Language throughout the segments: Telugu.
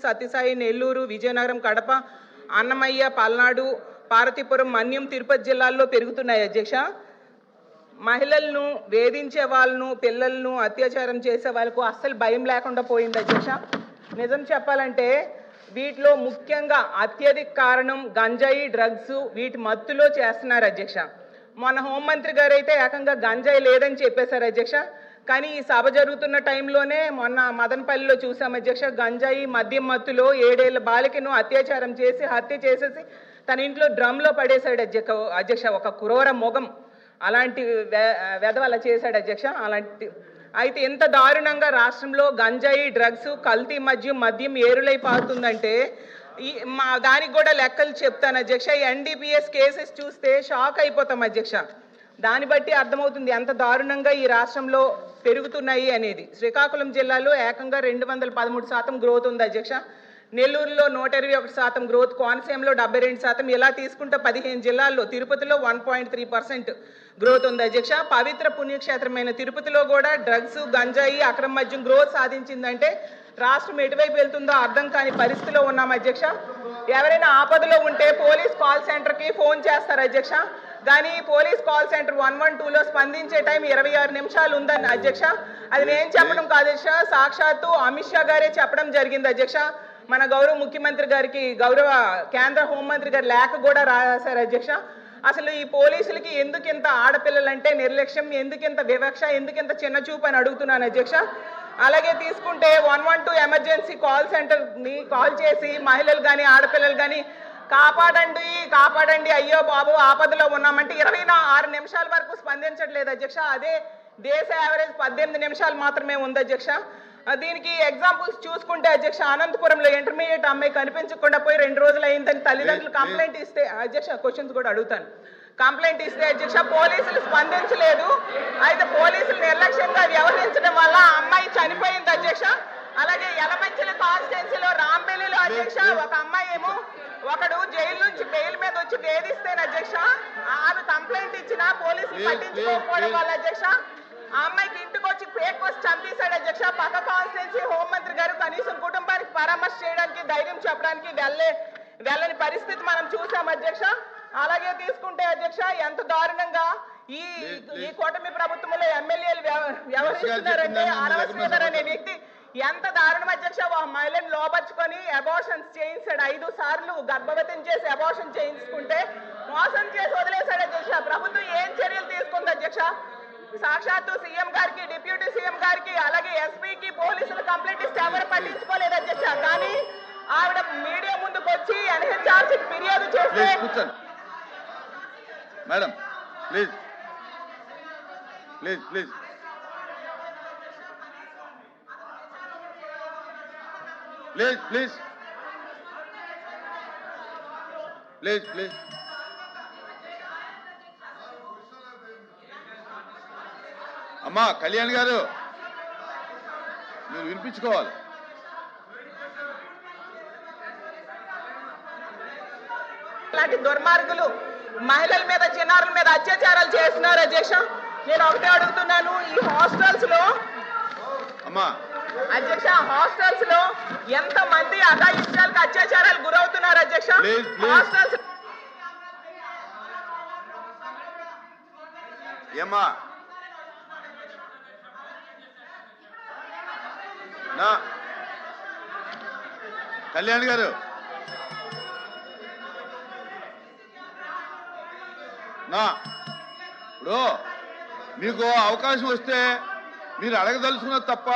సత్యసాయి, నెల్లూరు, విజయనగరం, కడప, అన్నమయ్య, పల్నాడు, పార్వతీపురం, మన్యం, తిరుపతి జిల్లాల్లో పెరుగుతున్నాయి అధ్యక్ష. మహిళలను వేధించే వాళ్ళను, పిల్లలను అత్యాచారం చేసే వాళ్ళకు అస్సలు భయం లేకుండా పోయింది అధ్యక్ష. నిజం చెప్పాలంటే వీటిలో ముఖ్యంగా అత్యధిక కారణం గంజాయి, డ్రగ్స్, వీటి మత్తులో చేస్తున్నారు అధ్యక్ష. మన హోంమంత్రి గారు అయితే ఏకంగా గంజాయి లేదని చెప్పేశారు అధ్యక్ష. కానీ ఈ సభ జరుగుతున్న టైంలోనే మొన్న మదనపల్లిలో చూసాం అధ్యక్ష, గంజాయి మద్యం మత్తులో 7 ఏళ్ల బాలికను అత్యాచారం చేసి హత్య చేసేసి తన ఇంట్లో డ్రమ్లో పడేశాడు అధ్యక్ష. ఒక క్రూర మొగం అలాంటి వెధవల చేశాడు అధ్యక్ష. అలాంటి అయితే ఎంత దారుణంగా రాష్ట్రంలో గంజాయి, డ్రగ్స్, కల్తీ మద్యం ఏరులై పారుతుందంటే దానికి కూడా లెక్కలు చెప్తాను అధ్యక్ష. ఎన్డీపీఎస్ కేసెస్ చూస్తే షాక్ అయిపోతాం అధ్యక్ష. దాన్ని బట్టి అర్థమవుతుంది ఎంత దారుణంగా ఈ రాష్ట్రంలో పెరుగుతున్నాయి అనేది. శ్రీకాకుళం జిల్లాలో ఏకంగా 213% గ్రోత్ ఉంది అధ్యక్ష. నెల్లూరులో 121% గ్రోత్, కోనసీమలో 72%, ఇలా తీసుకుంటే 15 జిల్లాల్లో, తిరుపతిలో 1.3% గ్రోత్ ఉంది అధ్యక్ష. పవిత్ర పుణ్యక్షేత్రమైన తిరుపతిలో కూడా డ్రగ్స్, గంజాయి, అక్రమ మద్యం గ్రోత్ సాధించిందంటే రాష్ట్రం ఎటువైపు వెళ్తుందో అర్థం కాని పరిస్థితిలో ఉన్నాం అధ్యక్ష. ఎవరైనా ఆపదలో ఉంటే పోలీస్ కాల్ సెంటర్కి ఫోన్ చేస్తారు అధ్యక్ష. కానీ పోలీస్ కాల్ సెంటర్ 112లో స్పందించే టైం 26 నిమిషాలు ఉందని అధ్యక్ష. అది నేను చెప్పడం కాదు అధ్యక్ష, సాక్షాత్తు అమిత్ షా గారే చెప్పడం జరిగింది అధ్యక్ష. మన గౌరవ ముఖ్యమంత్రి గారికి గౌరవ కేంద్ర హోంమంత్రి గారు లేఖ కూడా రాశారు అధ్యక్ష. అసలు ఈ పోలీసులకి ఎందుకింత ఆడపిల్లలంటే నిర్లక్ష్యం, ఎందుకింత వివక్ష, ఎందుకింత చిన్న చూపు అని అడుగుతున్నాను అధ్యక్ష. అలాగే తీసుకుంటే 112 ఎమర్జెన్సీ కాల్ సెంటర్ని కాల్ చేసి మహిళలు కానీ ఆడపిల్లలు కానీ కాపాడండి కాపాడండి అయ్యో బాబు ఆపదలో ఉన్నామంటే 26 నిమిషాల వరకు స్పందించట్లేదు అధ్యక్ష. అదే దేశ యావరేజ్ 18 నిమిషాలు మాత్రమే ఉంది అధ్యక్ష. దీనికి ఎగ్జాంపుల్స్ చూసుకుంటే అధ్యక్ష, అనంతపురంలో ఇంటర్మీడియట్ అమ్మాయి కనిపించకుండా పోయి 2 రోజులు అయిందని తల్లిదండ్రులు కంప్లైంట్ ఇస్తే అధ్యక్ష, క్వశ్చన్స్ కూడా అడుగుతాను, కంప్లైంట్ ఇస్తే అధ్యక్ష పోలీసులు స్పందించలేదు. అయితే పోలీసులు నిర్లక్ష్యంగా వ్యవహరించడం వల్ల అమ్మాయి చనిపోయింది అధ్యక్ష. అలాగే యలమంచిలి కాన్స్టిట్యున్సీలో రాంబెల్లిలో అధ్యక్ష ఒక అమ్మాయి ఏమో ఒకడు జైలు నుంచి బెయిల్ మీద వచ్చి వేధిస్తేనే అధ్యక్ష ఆమె కంప్లైంట్ ఇచ్చిన పోలీసులు పట్టించుకోకపోవడం వల్ల అధ్యక్ష ఆ అమ్మాయికి ఇంటికి వచ్చి పేక్ వచ్చి చంపేశాడు అధ్యక్ష. పక్క కాన్స్టిట్యున్సీ హోంమంత్రి గారు కనీసం కుటుంబానికి పరామర్శ చేయడానికి, ధైర్యం చెప్పడానికి వెళ్ళని పరిస్థితి మనం చూసాం అధ్యక్ష. అలాగే తీసుకుంటే అధ్యక్ష ఎంత దారుణంగా ఈ కూటమి ప్రభుత్వంలో ఎమ్మెల్యేలు వ్యవహరిస్తున్నారంటే ఆరవ శ్రీధర్ అనే వ్యక్తి ఎంత దారుణం అధ్యక్ష. మహిళను లోపరుచుకొని అబార్షన్స్ చేయించాడు, 5 సార్లు గర్భవతిని చేసి అబార్షన్ చేయించుకుంటే మోసం చేసి వదిలేశాడు అధ్యక్ష. ప్రభుత్వం ఏం చర్యలు తీసుకుంది అధ్యక్ష? సాక్షాత్తు సీఎం గారికి, డిప్యూటీ సీఎం గారికి, అలాగే ఎస్పీకి పోలీసులు కంప్లైంట్ ఇస్తే ఎవరు పట్టించుకోలేదు అధ్యక్ష. కానీ ఆవిడ మీడియా ముందుకు వచ్చి ఎన్హెచ్ఆర్సీకి ఫిర్యాదు చేస్తే madam please please please please please please please అమ్మా కళ్యాణ్ గారు మీరు వినిపించుకోవాలి. ఇలాంటి దుర్మార్గులు మహిళల మీద, చిన్నారుల మీద అత్యాచారాలు చేస్తున్నారు అధ్యక్ష. నేను ఒకటే అడుగుతున్నాను, ఈ హాస్టల్స్ లో అధ్యక్ష హాస్టల్స్ లో ఎంత మంది అఘాయిత్యాలకు అత్యాచారాలు గురవుతున్నారు అధ్యక్ష. హాస్టల్స్ ఏమా కళ్యాణ్ గారు ఇప్పుడు మీకు అవకాశం వస్తే మీరు అడగదలుచుకున్నది తప్ప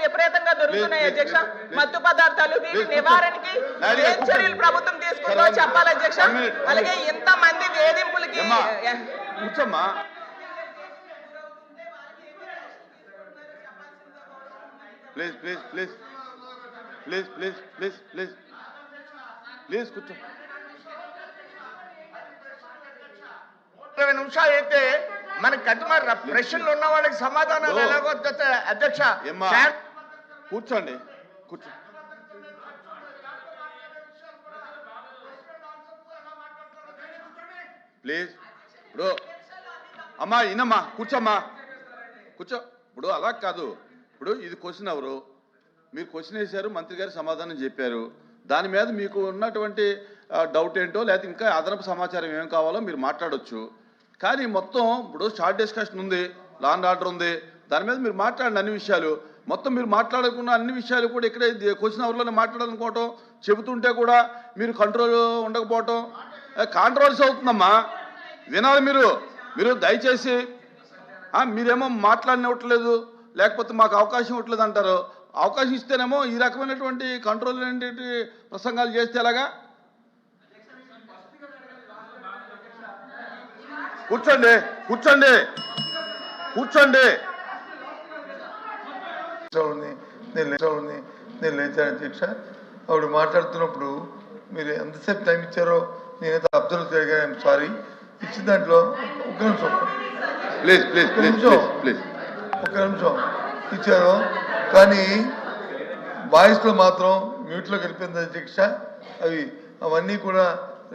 విపరీతంగా దొరుకుతున్నాయి అధ్యక్ష. మత్తు పదార్థాలు వీటి నివారణకి ఏం చర్యలు ప్రభుత్వం తీసుకుందో చెప్పాలి అధ్యక్ష. అలాగే ఇంత మంది వేధింపులకి కూర్చోమ్మా. Please please please please please please please please కూర్చో. 20 నిమిషాలు అయితే మనకి కట్టుమారు ప్రశ్నలు ఉన్న వాళ్ళకి సమాధానాలు ఎలాగో అధ్యక్ష. కూర్చోండి కూర్చో. ప్లీజ్ ఇప్పుడు అమ్మా ఇనమ్మా కూర్చోమ్మా కూర్చో. ఇప్పుడు అలా కాదు, ఇప్పుడు ఇది క్వశ్చన్ అవరు, మీరు క్వశ్చన్ వేశారు, మంత్రి గారు సమాధానం చెప్పారు. దాని మీద మీకు ఉన్నటువంటి డౌట్ ఏంటో లేకపోతే ఇంకా అదనపు సమాచారం ఏం కావాలో మీరు మాట్లాడొచ్చు. కానీ మొత్తం ఇప్పుడు షార్ట్ డిస్కషన్ ఉంది, లా అండ్ ఆర్డర్ ఉంది, దాని మీద మీరు మాట్లాడండి అన్ని విషయాలు. మొత్తం మీరు మాట్లాడకున్న అన్ని విషయాలు కూడా ఇక్కడే క్వశ్చన్ అవర్లోనే మాట్లాడాలనుకోవటం, చెబుతుంటే కూడా మీరు కంట్రోల్ ఉండకపోవటం కాంట్రవర్సీ అవుతుందమ్మా. వినాలి మీరు దయచేసి. మీరేమో మాట్లాడినట్లేదు, లేకపోతే మాకు అవకాశం ఇవ్వట్లేదు అంటారు. అవకాశం ఇస్తేనేమో ఈ రకమైనటువంటి కంట్రోల్ ప్రసంగాలు చేస్తే ఎలాగా? కూర్చోండి కూర్చోండి కూర్చోండి. నేను లేచాను అధ్యక్ష. ఆవిడ మాట్లాడుతున్నప్పుడు మీరు ఎంతసేపు టైం ఇచ్చారో నేనైతే అబ్జర్వ్ చేయగా ఐఎమ్ సారీ. ఇచ్చిన దాంట్లో ఒక్క నిమిషం ఇచ్చారు, కానీ వాయిస్లో మాత్రం మ్యూట్లో వెళ్ళిపోయింది అధ్యక్ష. అవన్నీ కూడా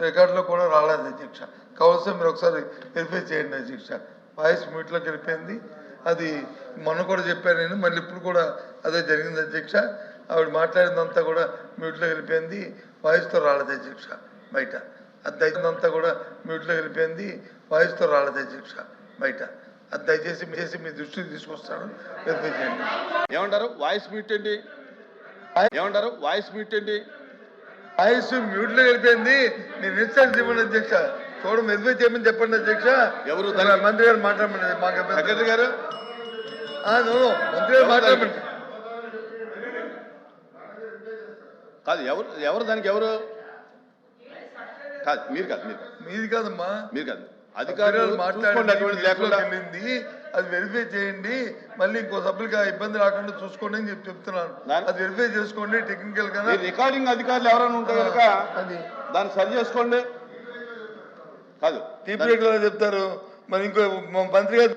రికార్డులో కూడా రాలేదు అధ్యక్ష. కావాల్సిన మీరు ఒకసారి వెరిఫై చేయండి అధ్యక్ష. వాయిస్ మ్యూట్లోకి వెళ్ళిపోయింది. అది మొన్న కూడా చెప్పాను నేను, మళ్ళీ ఇప్పుడు కూడా అదే జరిగింది అధ్యక్ష. ఆవిడ మాట్లాడిందంతా కూడా మ్యూట్లో వెళ్ళిపోయింది, వాయిస్తో రాలేదు అధ్యక్ష బయట. అది దయచేసి కూడా మ్యూట్లో వెళ్ళిపోయింది, వాయిస్తో రాలేదు అధ్యక్ష బయట. అది దయచేసి మీ దృష్టికి తీసుకొస్తాను, వెరిఫై చేయండి. ఏమంటారు? వాయిస్ మ్యూట్ ఏంటి? ఏమంటారు? వాయిస్ మ్యూట్ ఏంటి? వాయిస్ మ్యూట్లో వెళ్ళిపోయింది. నేను ఇన్స్టాల్ చెప్పండి అధ్యక్ష, చూడండి వెరిఫై చేయమని చెప్పండి అధ్యక్ష. ఎవరు? మంత్రి గారు మాట్లాడమని మాకు సెక్రటరీ గారు మంత్రి గారు మాట్లాడమని కాదు. ఎవరు దానికి ఎవరు? కాదు మీరు కాదు మీది కాదమ్మా, మీరు కాదు. అధికారులు మాట్లాడింది అది వెరిఫై చేయండి, మళ్ళీ ఇంకో సభ్యులకి ఇబ్బంది రాకుండా చూసుకోండి అని చెప్తున్నాను. అది వెరిఫై చేసుకోండి టెక్నికల్ గా. రికార్డింగ్ అధికారులు ఎవరైనా ఉంటే కనుక అది దాన్ని సరి చేసుకోండి. కాదు టీ బ్రేక్ లో చెప్తారు, మరి ఇంకో మంత్రి గారు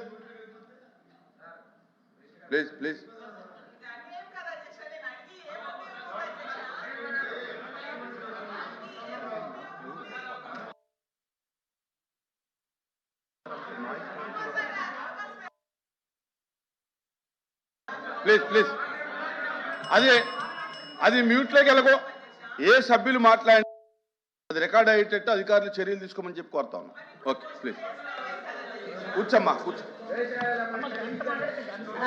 ప్లీజ్ ప్లీజ్. ప్లీజ్ అది మ్యూట్లోకి వెళ్ళకో. ఏ సభ్యులు మాట్లాడి అది రికార్డ్ అయ్యేటట్టు అధికారులు చర్యలు తీసుకోమని చెప్పి కోరుతా ఉన్నాం. ఓకే ప్లీజ్ కూర్చోమ్మా కూర్చో.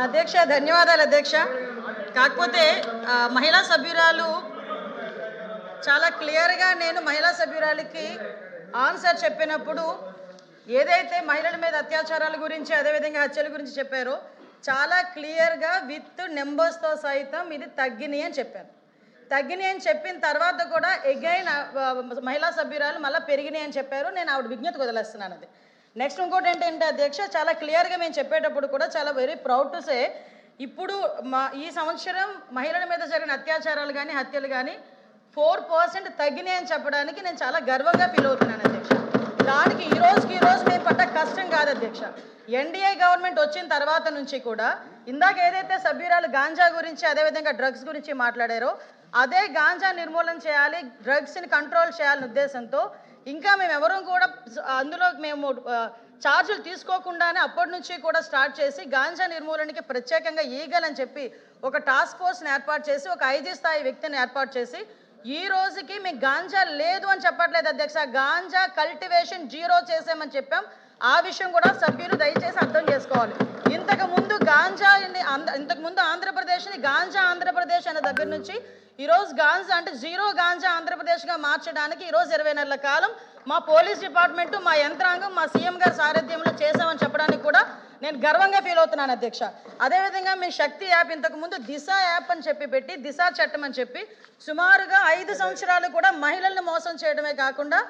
అధ్యక్ష ధన్యవాదాలు అధ్యక్ష. కాకపోతే మహిళా సభ్యురాలు చాలా క్లియర్గా నేను మహిళా సభ్యురాలికి ఆన్సర్ చెప్పినప్పుడు ఏదైతే మహిళల మీద అత్యాచారాల గురించి అదేవిధంగా హత్యల గురించి చెప్పారో చాలా క్లియర్గా విత్ నెంబర్స్తో సైతం ఇది తగ్గినాయి అని చెప్పాను. తగ్గినాయి అని చెప్పిన తర్వాత కూడా ఎగైన్ మహిళా సభ్యురాలు మళ్ళీ పెరిగినాయి అని చెప్పారు. నేను ఆవిడ విజ్ఞతకు వదిలేస్తున్నాను. అది నెక్స్ట్ ఇంకోటి ఏంటంటే అధ్యక్ష, చాలా క్లియర్గా మేము చెప్పేటప్పుడు కూడా చాలా వెరీ ప్రౌడ్ టు సే ఇప్పుడు ఈ సంవత్సరం మహిళల మీద జరిగిన అత్యాచారాలు కానీ హత్యలు కానీ 4% తగ్గినాయి అని చెప్పడానికి నేను చాలా గర్వంగా ఫీల్ అవుతున్నాను అధ్యక్ష. దానికి ఈ రోజు మేము పడ్డ కష్టం కాదు అధ్యక్ష. ఎన్డీఏ గవర్నమెంట్ వచ్చిన తర్వాత నుంచి కూడా ఇందాక ఏదైతే సభ్యురాలు గాంజా గురించి అదేవిధంగా డ్రగ్స్ గురించి మాట్లాడారో అదే గాంజా నిర్మూలన చేయాలి, డ్రగ్స్ని కంట్రోల్ చేయాలనే ఉద్దేశంతో ఇంకా మేము ఎవరూ కూడా అందులో మేము ఛార్జీలు తీసుకోకుండానే అప్పటి నుంచి కూడా స్టార్ట్ చేసి గాంజా నిర్మూలనకి ప్రత్యేకంగా ఈగల్ అని చెప్పి ఒక టాస్క్ ఫోర్స్ని ఏర్పాటు చేసి ఒక ఐజీ స్థాయి వ్యక్తిని ఏర్పాటు చేసి ఈ రోజుకి మీకు గాంజా లేదు అని చెప్పట్లేదు అధ్యక్ష, గాంజా కల్టివేషన్ 0 చేసామని చెప్పాం. ఆ విషయం కూడా సభ్యులు దయచేసి అర్థం చేసుకోవాలి. ఇంతకుముందు ఆంధ్రప్రదేశ్ని గాంజా ఆంధ్రప్రదేశ్ అనే దగ్గర నుంచి ఈరోజు గాంజా అంటే 0 గాంజా ఆంధ్రప్రదేశ్గా మార్చడానికి ఈరోజు 20 నెలల కాలం మా పోలీస్ డిపార్ట్మెంటు మా యంత్రాంగం మా సీఎం గారి సారథ్యంలో చేసామని చెప్పడానికి కూడా నేను గర్వంగా ఫీల్ అవుతున్నాను అధ్యక్ష. అదేవిధంగా మీ శక్తి యాప్ ఇంతకుముందు దిశ యాప్ అని చెప్పి పెట్టి దిశ చట్టం అని చెప్పి సుమారుగా 5 సంవత్సరాలు కూడా మహిళల్ని మోసం చేయడమే కాకుండా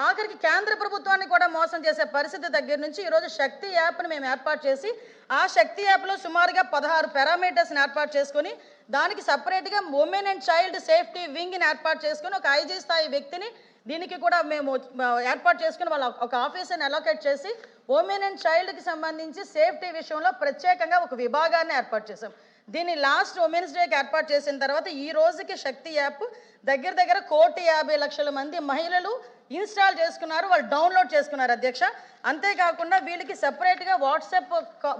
ఆఖరికి కేంద్ర ప్రభుత్వాన్ని కూడా మోసం చేసే పరిస్థితి దగ్గర నుంచి ఈరోజు శక్తి యాప్ని మేము ఏర్పాటు చేసి ఆ శక్తి యాప్లో సుమారుగా 16 పారామీటర్స్ని ఏర్పాటు చేసుకొని దానికి సపరేట్గా ఉమెన్ అండ్ చైల్డ్ సేఫ్టీ వింగ్ని ఏర్పాటు చేసుకొని ఒక ఐజీ స్థాయి వ్యక్తిని దీనికి కూడా మేము ఏర్పాటు చేసుకుని వాళ్ళ ఒక ఆఫీసర్ని అలొకేట్ చేసి ఉమెన్ అండ్ చైల్డ్కి సంబంధించి సేఫ్టీ విషయంలో ప్రత్యేకంగా ఒక విభాగాన్ని ఏర్పాటు చేసాం. దీన్ని లాస్ట్ ఉమెన్స్ డేకి ఏర్పాటు చేసిన తర్వాత ఈ రోజుకి శక్తి యాప్ దగ్గర 1,50,00,000 మంది మహిళలు ఇన్స్టాల్ చేసుకున్నారు, వాళ్ళు డౌన్లోడ్ చేసుకున్నారు అధ్యక్ష. అంతేకాకుండా వీళ్ళకి సెపరేట్గా వాట్సాప్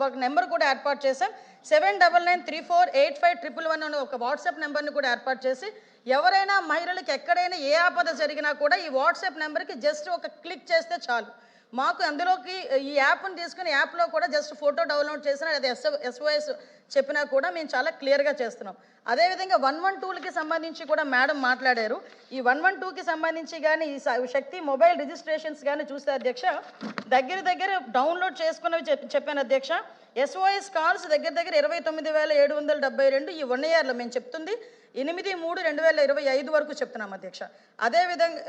ఒక నెంబర్ కూడా ఏర్పాటు చేశాం. 7993485111 అనే ఒక వాట్సాప్ నెంబర్ని కూడా ఏర్పాటు చేసి ఎవరైనా మహిళలకు ఎక్కడైనా ఏ ఆపద జరిగినా కూడా ఈ వాట్సాప్ నెంబర్కి జస్ట్ ఒక క్లిక్ చేస్తే చాలు. మాకు అందులోకి ఈ యాప్ని తీసుకుని యాప్లో కూడా జస్ట్ ఫోటో డౌన్లోడ్ చేసినా లేదా SOS చెప్పినా కూడా మేము చాలా క్లియర్గా చేస్తున్నాం. అదేవిధంగా 112కి సంబంధించి కూడా మేడం మాట్లాడారు. ఈ 112కి సంబంధించి కానీ ఈ శక్తి మొబైల్ రిజిస్ట్రేషన్స్ కానీ చూస్తే అధ్యక్ష దగ్గర డౌన్లోడ్ చేసుకున్నవి చెప్పాను అధ్యక్ష. SOS కాల్స్ దగ్గర 29,772 ఈ 1 yearలో మేము చెప్తుంది 8/3/2025 వరకు చెప్తున్నాం అధ్యక్ష. అదేవిధంగా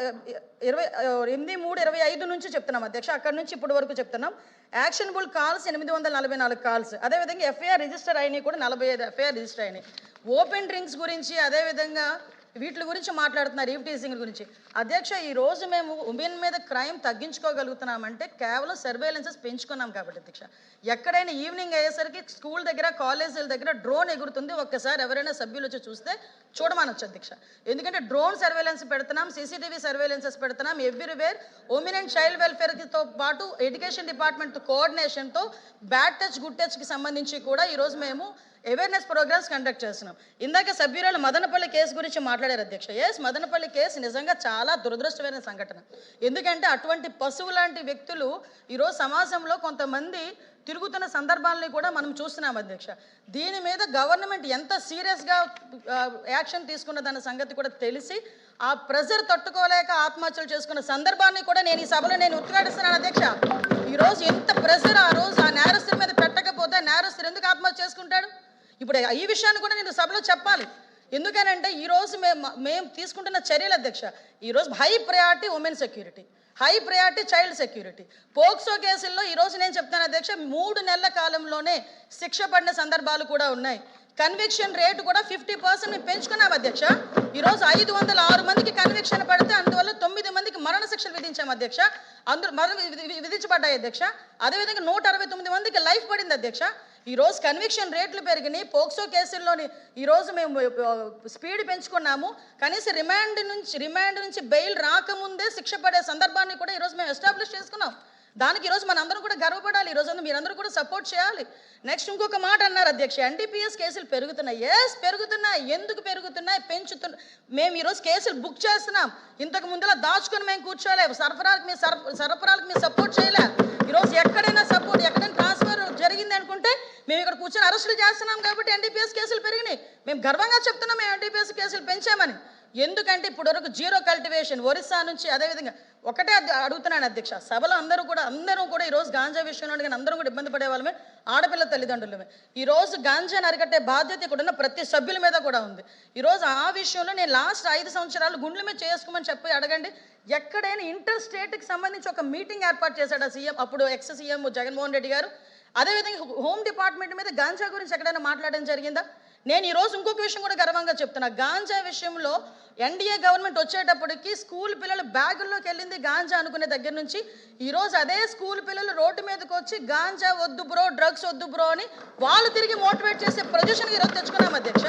8/3/25 నుంచి చెప్తున్నాం అధ్యక్ష. అక్కడ నుంచి ఇప్పటి వరకు చెప్తున్నాం. Actionable calls 844 calls. అదేవిధంగా FIR రిజిస్టర్ అయినాయి కూడా 45 FIR రిజిస్టర్ అయినాయి. ఓపెన్ డ్రింక్స్ గురించి అదేవిధంగా వీటి గురించి మాట్లాడుతున్నారు, ఈవ్ టీజింగ్ గురించి. అధ్యక్ష ఈరోజు మేము ఉమెన్ మీద క్రైమ్ తగ్గించుకోగలుగుతున్నామంటే కేవలం సర్వేలెన్సెస్ పెంచుకున్నాం కాబట్టి అధ్యక్ష. ఎక్కడైనా ఈవినింగ్ అయ్యేసరికి స్కూల్ దగ్గర కాలేజీల దగ్గర డ్రోన్ ఎగురుతుంది. ఒక్కసారి ఎవరైనా సభ్యులు వచ్చి చూస్తే చూడమనొచ్చు అధ్యక్ష. ఎందుకంటే డ్రోన్ సర్వేలెన్స్ పెడుతున్నాం, CCTV సర్వేలెన్సెస్ పెడుతున్నాం ఎవ్రీవేర్. ఉమెన్ అండ్ చైల్డ్ వెల్ఫేర్తో పాటు ఎడ్యుకేషన్ డిపార్ట్మెంట్ కోఆర్డినేషన్తో బ్యాడ్ టచ్ గుడ్ టచ్కి సంబంధించి కూడా ఈరోజు మేము అవేర్నెస్ ప్రోగ్రామ్స్ కండక్ట్ చేస్తున్నాం. ఇందాక సభ్యురాలు మదనపల్లి కేసు గురించి మాట్లాడారు అధ్యక్ష. మదనపల్లి కేసు నిజంగా చాలా దురదృష్టమైన సంఘటన. ఎందుకంటే అటువంటి పశువు లాంటి వ్యక్తులు ఈరోజు సమాజంలో కొంతమంది తిరుగుతున్న సందర్భాలని కూడా మనం చూస్తున్నాం అధ్యక్ష. దీని మీద గవర్నమెంట్ ఎంత సీరియస్గా యాక్షన్ తీసుకున్నదన్న సంగతి కూడా తెలిసి ఆ ప్రెజర్ తట్టుకోలేక ఆత్మహత్యలు చేసుకున్న సందర్భాన్ని కూడా నేను ఈ సభలో ఉద్ఘాటిస్తున్నాను అధ్యక్ష. ఈరోజు ఎంత ప్రెజర్ ఆ రోజు ఆ నేరస్తుల మీద పెట్టకపోతే నేరస్తులు ఎందుకు ఆత్మహత్య చేసుకుంటాడు? ఇప్పుడు ఈ విషయాన్ని కూడా నేను సభలో చెప్పాలి. ఎందుకనంటే ఈరోజు మేము తీసుకుంటున్న చర్యలు అధ్యక్ష, ఈరోజు high priority women security, high priority child security. POCSO కేసుల్లో ఈరోజు నేను చెప్తాను అధ్యక్ష 3 నెలల కాలంలోనే శిక్ష పడిన సందర్భాలు కూడా ఉన్నాయి. కన్విక్షన్ రేటు కూడా 50% మేము పెంచుకున్నాం అధ్యక్ష. ఈరోజు 506 మందికి కన్విక్షన్ పడితే అందువల్ల 9 మందికి మరణ శిక్షలు విధించాం అధ్యక్ష. అందరూ విధించబడ్డాయి అధ్యక్ష. అదేవిధంగా 169 మందికి లైఫ్ పడింది అధ్యక్ష. ఈరోజు కన్విక్షన్ రేట్లు పెరిగినాయి. పోక్సో కేసుల్లోని ఈరోజు మేము స్పీడ్ పెంచుకున్నాము. కనీసం రిమాండ్ నుంచి బెయిల్ రాకముందే శిక్ష పడే సందర్భాన్ని కూడా ఈరోజు మేము ఎస్టాబ్లిష్ చేసుకున్నాం. దానికి ఈరోజు మనందరం కూడా గర్వపడాలి. ఈరోజు మీరందరూ కూడా సపోర్ట్ చేయాలి. నెక్స్ట్ ఇంకొక మాట అన్నారు అధ్యక్ష, NDPS కేసులు పెరుగుతున్నాయి. పెరుగుతున్నాయి. ఎందుకు పెరుగుతున్నాయి? మేము ఈరోజు కేసులు బుక్ చేస్తున్నాం. ఇంతకు ముందులా దాచుకొని మేము కూర్చోలేము. సరఫరాలకు మేము సపోర్ట్ చేయలే. ఈరోజు ఎక్కడైనా ట్రాన్స్ఫర్ జరిగింది అనుకుంటే మేము ఇక్కడ కూర్చొని అరెస్టులు చేస్తున్నాం కాబట్టి NDPS కేసులు పెరిగినాయి. మేము గర్వంగా చెప్తున్నాం మేము NDPS కేసులు పెంచామని. ఎందుకంటే ఇప్పుడు వరకు జీరో కల్టివేషన్ ఒరిస్సా నుంచి అదేవిధంగా ఒకటే అడుగుతున్నాను అధ్యక్ష, సభలో అందరూ కూడా ఈరోజు గాంజా విషయంలో కానీ అందరం కూడా ఇబ్బంది పడే వాళ్ళమే, ఆడపిల్ల తల్లిదండ్రులమే. ఈరోజు గాంజాను అరికట్టే బాధ్యత ఇక్కడ ఉన్న ప్రతి సభ్యుల మీద కూడా ఉంది. ఈరోజు ఆ విషయంలో నేను లాస్ట్ 5 సంవత్సరాలు గుండెల మీద చేసుకోమని చెప్పి అడగండి. ఎక్కడైనా ఇంటర్ స్టేట్కి సంబంధించి ఒక మీటింగ్ ఏర్పాటు చేశాడు ఆ సీఎం, అప్పుడు ఎక్స్ సీఎం జగన్మోహన్ రెడ్డి గారు. అదేవిధంగా హోమ్ డిపార్ట్మెంట్ మీద గాంజా గురించి ఎక్కడైనా మాట్లాడడం జరిగిందా? నేను ఈరోజు ఇంకొక విషయం కూడా గర్వంగా చెప్తున్నా. గాంజా విషయంలో NDA గవర్నమెంట్ వచ్చేటప్పటికి స్కూల్ పిల్లలు బ్యాగుల్లోకి వెళ్ళింది గాంజా అనుకునే దగ్గర నుంచి ఈరోజు అదే స్కూల్ పిల్లలు రోడ్డు మీదకి వచ్చి గాంజా వద్దు బ్రో, డ్రగ్స్ వద్దు బ్రో అని వాళ్ళు తిరిగి మోటివేట్ చేసే పొజిషన్కి ఈరోజు తెచ్చుకున్నాం అధ్యక్ష.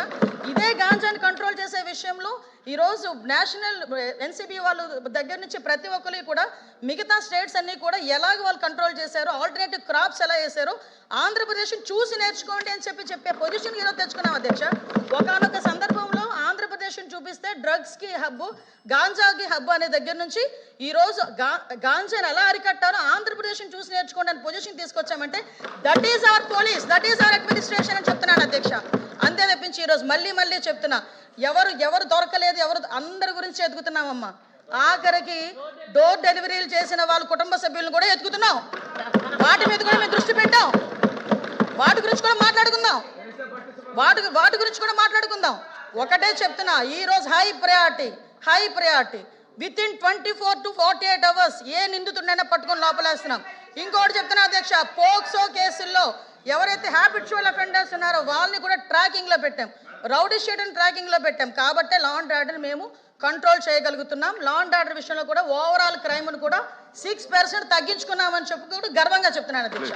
ఇదే గాంజాని కంట్రోల్ చేసే విషయంలో ఈరోజు నేషనల్ NCB వాళ్ళ దగ్గర నుంచి ప్రతి ఒక్కరు కూడా మిగతా స్టేట్స్ అన్నీ కూడా ఎలాగ వాళ్ళు కంట్రోల్ చేశారో, ఆల్టర్నేటివ్ క్రాప్స్ ఎలా వేశారో ఆంధ్రప్రదేశ్ చూసి నేర్చుకోండి అని చెప్పే పొజిషన్ ఈరోజు తెచ్చుకున్నాం అధ్యక్ష. ఒకనొక సందర్భంలో ఆంధ్రప్రదేశ్ని చూపిస్తే డ్రగ్స్కి హబ్బు, గాంజాకి హబ్బు అనే దగ్గర నుంచి ఈరోజు గాంజాని ఎలా అరికట్టారో ఆంధ్రప్రదేశ్ని చూసి నేర్చుకోండి అని పొజిషన్ తీసుకొచ్చామంటే that is our police, that is our administration అని చెప్తున్నాను అధ్యక్ష. అంతే తప్పించి ఈరోజు మళ్ళీ చెప్తున్నా, ఎవరు దొరకలేదు, అందరి గురించి ఎదుగుతున్నామమ్మా. ఆఖరికి డోర్ డెలివరీలు చేసిన వాళ్ళ కుటుంబ సభ్యులను కూడా ఎదుగుతున్నాం. వాటి మీద కూడా మేము దృష్టి పెట్టాం. వాటి గురించి కూడా మాట్లాడుకుందాం. ఒకటే చెప్తున్నా, ఈరోజు high priority with in 24 to 48 hours ఏ నిందితుడినైనా పట్టుకొని లోపలేస్తున్నాం. ఇంకోటి చెప్తున్నా అధ్యక్ష, పోక్సో కేసుల్లో ఎవరైతే హ్యాబిచువల్ అఫెండర్స్ ఉన్నారో వాళ్ళని కూడా ట్రాకింగ్లో పెట్టాం, రౌడీ షీట్ని ట్రాకింగ్లో పెట్టాం. కాబట్టే లా అండ్ ఆర్డర్ని మేము కంట్రోల్ చేయగలుగుతున్నాం. లా అండ్ ఆర్డర్ విషయంలో కూడా ఓవరాల్ క్రైమ్ను కూడా 6% తగ్గించుకున్నామని చెప్పి కూడా గర్వంగా చెప్తున్నాను అధ్యక్ష.